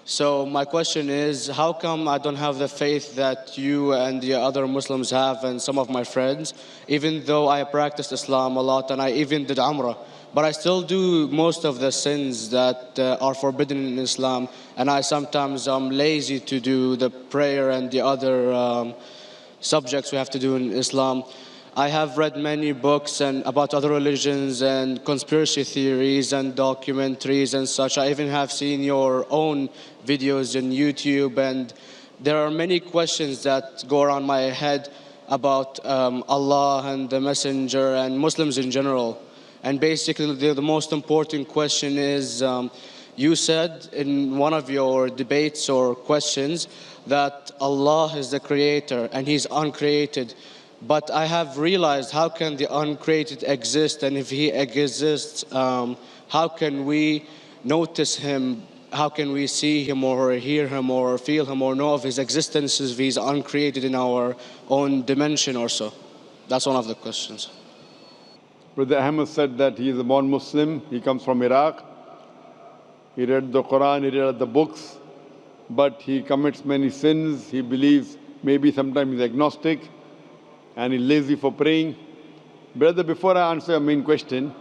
So my question is, how come I don't have the faith that you and the other Muslims have and some of my friends, even though I practiced Islam a lot and I even did Umrah, but I still do most of the sins that are forbidden in Islam, and I sometimes am lazy to do the prayer and the other subjects we have to do in Islam. I have read many books and about other religions and conspiracy theories and documentaries and such. I even have seen your own videos in YouTube, and there are many questions that go around my head about Allah and the Messenger and Muslims in general. And basically, the most important question is, you said in one of your debates or questions that Allah is the creator and He's uncreated. But I have realized, how can the uncreated exist? And if He exists, how can we notice Him? How can we see Him or hear Him or feel Him or know of His existence if He's uncreated in our own dimension or so? That's one of the questions. Brother Ahmed said that he is a born Muslim. He comes from Iraq. He read the Quran, he read the books, but he commits many sins. He believes, maybe sometimes he's agnostic, and he's lazy for praying. Brother, before I answer your main question,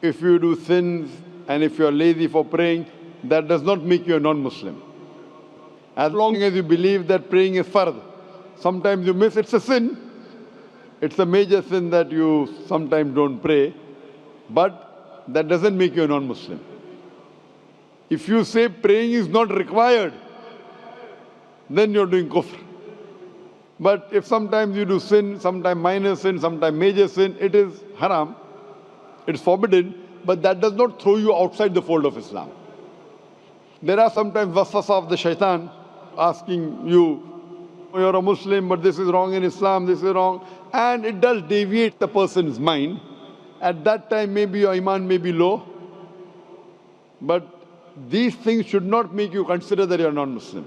if you do sins and if you're lazy for praying, that does not make you a non-Muslim. As long as you believe that praying is fard, sometimes you miss, it's a sin. It's a major sin that you sometimes don't pray, but that doesn't make you a non-Muslim. If you say praying is not required, then you're doing kufr. But if sometimes you do sin, sometimes minor sin, sometimes major sin, it is haram, it's forbidden, but that does not throw you outside the fold of Islam. There are sometimes waswasa of the shaitan asking you, you're a Muslim, but this is wrong in Islam, this is wrong. And it does deviate the person's mind. At that time, maybe your iman may be low. But these things should not make you consider that you're non-Muslim.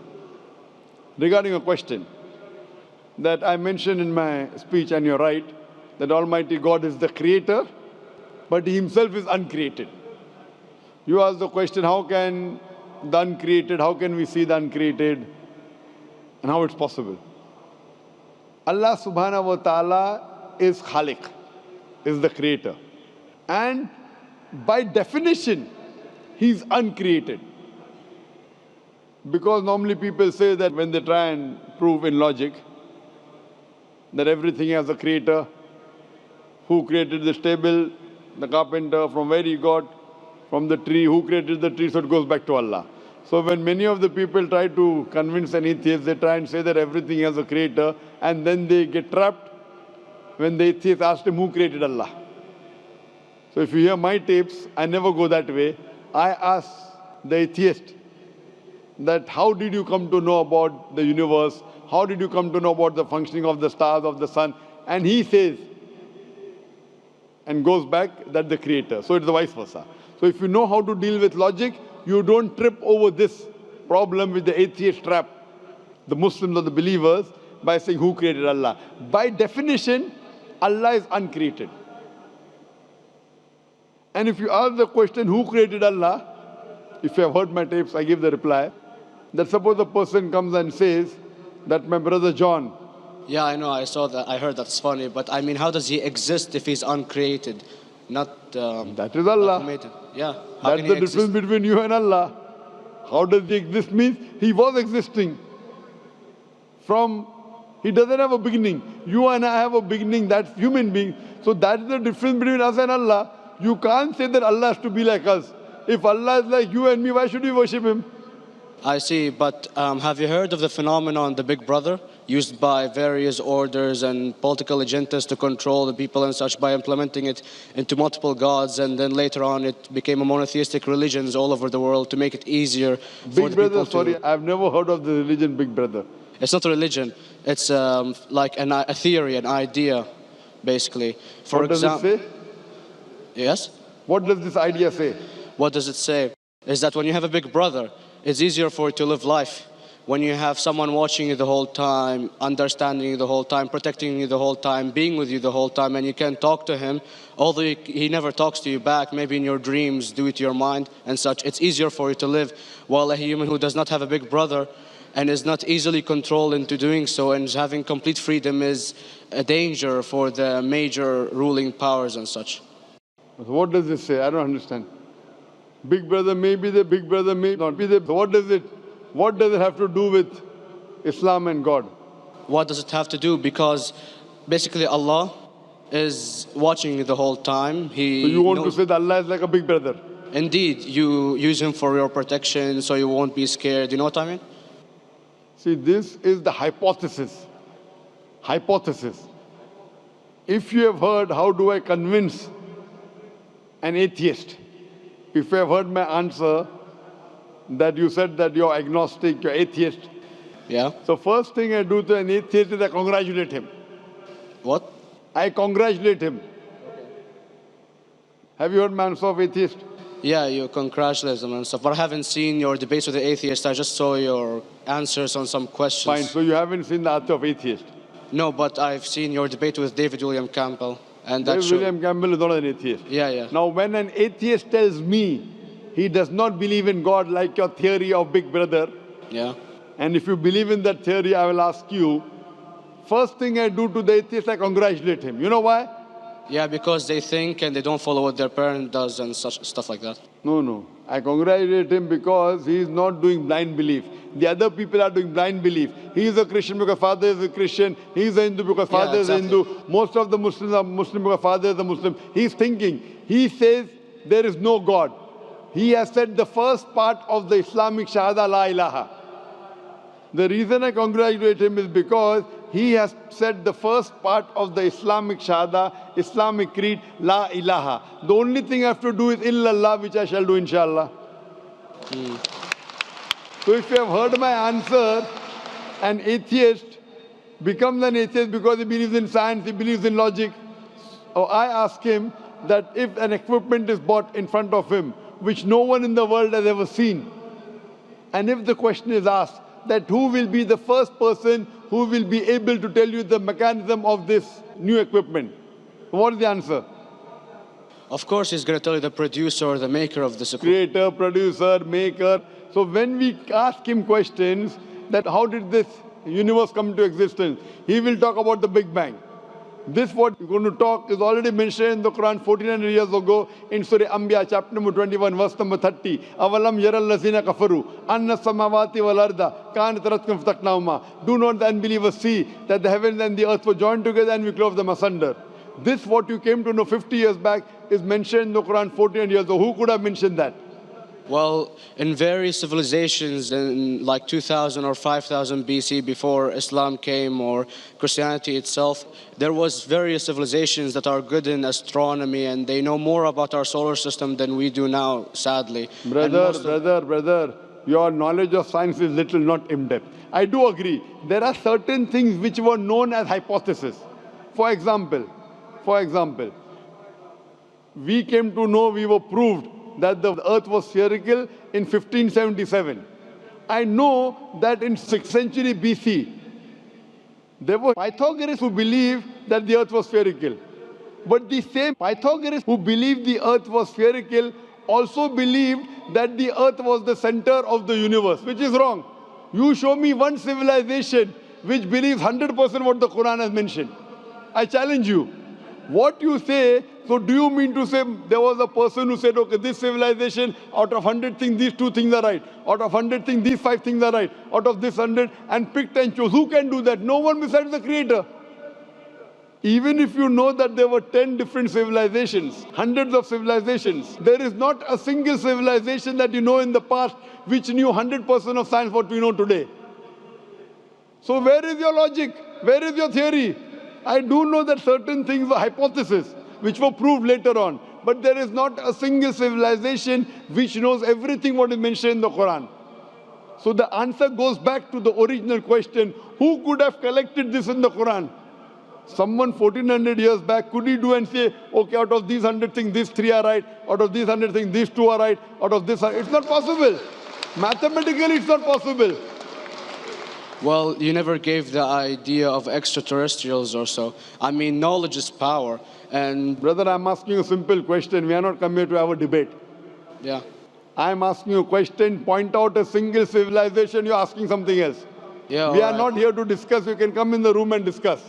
Regarding a question that I mentioned in my speech, and you're right, that Almighty God is the creator, but He Himself is uncreated. You asked the question, how can the uncreated, how can we see the uncreated, and how it's possible? Allah subhanahu wa ta'ala is Khaliq, is the creator. And by definition, He's uncreated. Because normally people say that when they try and prove in logic that everything has a creator, who created this table, the carpenter, from where he got, from the tree, who created the tree, so it goes back to Allah. So when many of the people try to convince an atheist, they try and say that everything has a creator, and then they get trapped when the atheist asks him, who created Allah? So if you hear my tapes, I never go that way. I ask the atheist that how did you come to know about the universe? How did you come to know about the functioning of the stars, of the sun? And he says, and goes back, that the creator. So it's the vice versa. So if you know how to deal with logic, you don't trip over this problem with the atheist trap, the Muslims or the believers, by saying who created Allah. By definition, Allah is uncreated. And if you ask the question, who created Allah? If you have heard my tapes, I give the reply. That suppose a person comes and says that my brother John. Yeah, I know, I saw that, I heard that's funny, but I mean, how does he exist if he's uncreated? Not that is Allah. Yeah. That's the difference between you and Allah. How does he exist? Means he was existing. He doesn't have a beginning. You and I have a beginning, that's human being. So that's the difference between us and Allah. You can't say that Allah has to be like us. If Allah is like you and me, why should we worship Him? I see, but have you heard of the phenomenon, the Big Brother, used by various orders and political agendas to control the people and such by implementing it into multiple gods, and then later on it became a monotheistic religions all over the world to make it easier for the people to... Sorry, I've never heard of the religion Big Brother. It's not a religion, it's like a theory, an idea, basically. For example, what does it say? Yes? What does this idea say? What does it say? Is that when you have a big brother, it's easier for you to live life. when you have someone watching you the whole time, understanding you the whole time, protecting you the whole time, being with you the whole time, and you can talk to him, although he never talks to you back, maybe in your dreams, due to your mind and such, it's easier for you to live. While a human who does not have a big brother and is not easily controlled into doing so and is having complete freedom is a danger for the major ruling powers and such. So what does this say? I don't understand. Big brother may be there, big brother may not be there. So what does it have to do with Islam and God? What does it have to do? Because basically Allah is watching you the whole time. So you want to say that Allah is like a big brother? Indeed, you use him for your protection so you won't be scared. You know what I mean? See, this is the hypothesis. Hypothesis. If you have heard, how do I convince an atheist? If you have heard my answer, that you said that you're agnostic, you're atheist. Yeah. So first thing I do to an atheist is I congratulate him. What? I congratulate him. Have you heard my answer of atheist? Yeah, you congratulate them and stuff. But I haven't seen your debates with the atheist. I just saw your answers on some questions. Fine, so you haven't seen the answer of atheist? No, but I've seen your debate with David William Campbell. And that David William Campbell is not an atheist. Yeah. Now, when an atheist tells me he does not believe in God like your theory of Big Brother, Yeah. and if you believe in that theory, I will ask you, first thing I do to the atheist, I congratulate him. You know why? Yeah, because they think and they don't follow what their parent does and such stuff like that. No. I congratulate him because he is not doing blind belief. The other people are doing blind belief. He is a Christian because father is a Christian. He is a Hindu because father is a Hindu. Most of the Muslims are Muslim because father is a Muslim. He is thinking. He says there is no God. He has said the first part of the Islamic Shahada, La ilaha. The reason I congratulate him is because he has said the first part of the Islamic Shahada, Islamic Creed, La ilaha. The only thing I have to do is illallah, which I shall do inshallah. So if you have heard my answer, an atheist becomes an atheist because he believes in science, he believes in logic. Or I ask him that if an equipment is bought in front of him, which no one in the world has ever seen, and if the question is asked, that who will be the first person who will be able to tell you the mechanism of this new equipment? What is the answer? Of course, he's going to tell you the producer or the maker of this equipment. Creator, producer, maker. So when we ask him questions that how did this universe come into existence, he will talk about the Big Bang. This what we're going to talk is already mentioned in the Quran 1400 years ago in Surah Anbiya chapter number 21 verse number 30. Avalam yaral lazina kafaru anna samawati wal arda kanat ratkum fataknahuma. Do not the unbelievers see that the heavens and the earth were joined together and we clove them asunder. This what you came to know 50 years back is mentioned in the Quran 1400 years ago. Who could have mentioned that? Well, in various civilizations in like 2000 or 5000 BC before Islam came or Christianity itself, there was various civilizations that are good in astronomy and they know more about our solar system than we do now, sadly. Brother, your knowledge of science is little, not in-depth. I do agree. There are certain things which were known as hypotheses. For example, we came to know, we were proved that the earth was spherical in 1577. I know that in 6th century BC, there were Pythagoreans who believed that the earth was spherical. But the same Pythagoreans who believed the earth was spherical also believed that the earth was the center of the universe, which is wrong. You show me one civilization which believes 100% what the Quran has mentioned. I challenge you. What you say, so do you mean to say there was a person who said, okay, this civilization, out of 100 things, these 2 things are right. Out of 100 things, these 5 things are right. Out of this 100, and picked and chose. Who can do that? No one besides the Creator. Even if you know that there were 10 different civilizations, hundreds of civilizations, there is not a single civilization that you know in the past which knew 100% of science what we know today. So where is your logic? Where is your theory? I do know that certain things were hypotheses, which were proved later on. But there is not a single civilization which knows everything what is mentioned in the Quran. So the answer goes back to the original question, who could have collected this in the Quran? Someone 1400 years back, could he do and say, okay, out of these 100 things, these 3 are right. Out of these 100 things, these 2 are right. Out of this, it's not possible. Mathematically, it's not possible. Well, you never gave the idea of extraterrestrials or so. I mean, knowledge is power. And Brother, I'm asking you a simple question. We are not come here to have a debate. yeah. I'm asking you a question. Point out a single civilization. You're asking something else. Yeah, We all are right. not here to discuss. You can come in the room and discuss.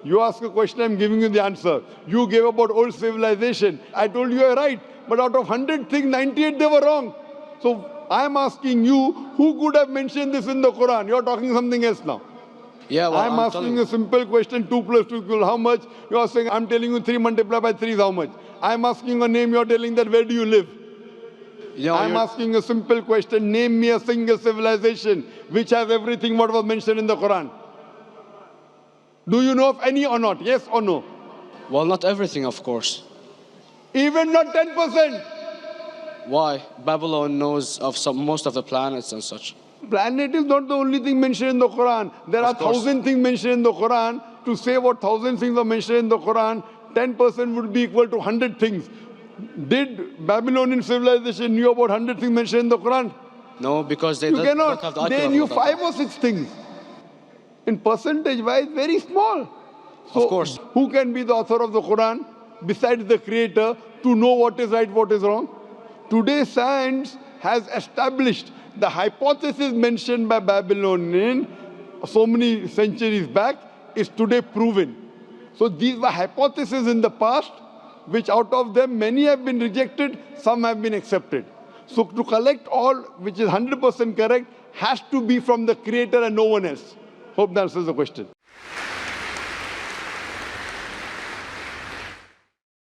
You ask a question, I'm giving you the answer. You gave about old civilization. I told you you're right. But out of 100 things, 98 they were wrong. So I'm asking you, who could have mentioned this in the Quran? You're talking something else now. Yeah, well, I'm I'm telling asking you. a simple question, 2 plus 2 equal how much? You're saying, I'm telling you 3 multiplied by 3 is how much? I'm asking a name, you're telling that where do you live? You know, I'm asking a simple question, name me a single civilization which has everything what was mentioned in the Quran. Do you know of any or not? Yes or no? well, not everything, of course. Even not 10%. Why? Babylon knows of most of the planets and such. Planet is not the only thing mentioned in the Quran. There are Of course. 1,000 things mentioned in the Quran. To say what 1,000 things are mentioned in the Quran, 10% would be equal to 100 things. Did Babylonian civilization knew about 100 things mentioned in the Quran? No, because they You don't have the cannot. IQ They level knew of that 5 time. or 6 things. In percentage wise, very small. Of So, course. who can be the author of the Quran besides the creator to know what is right, what is wrong? Today, science has established the hypothesis mentioned by Babylonian so many centuries back is today proven. So, these were hypotheses in the past, which out of them many have been rejected, some have been accepted. So, to collect all which is 100% correct has to be from the creator and no one else. Hope that answers the question.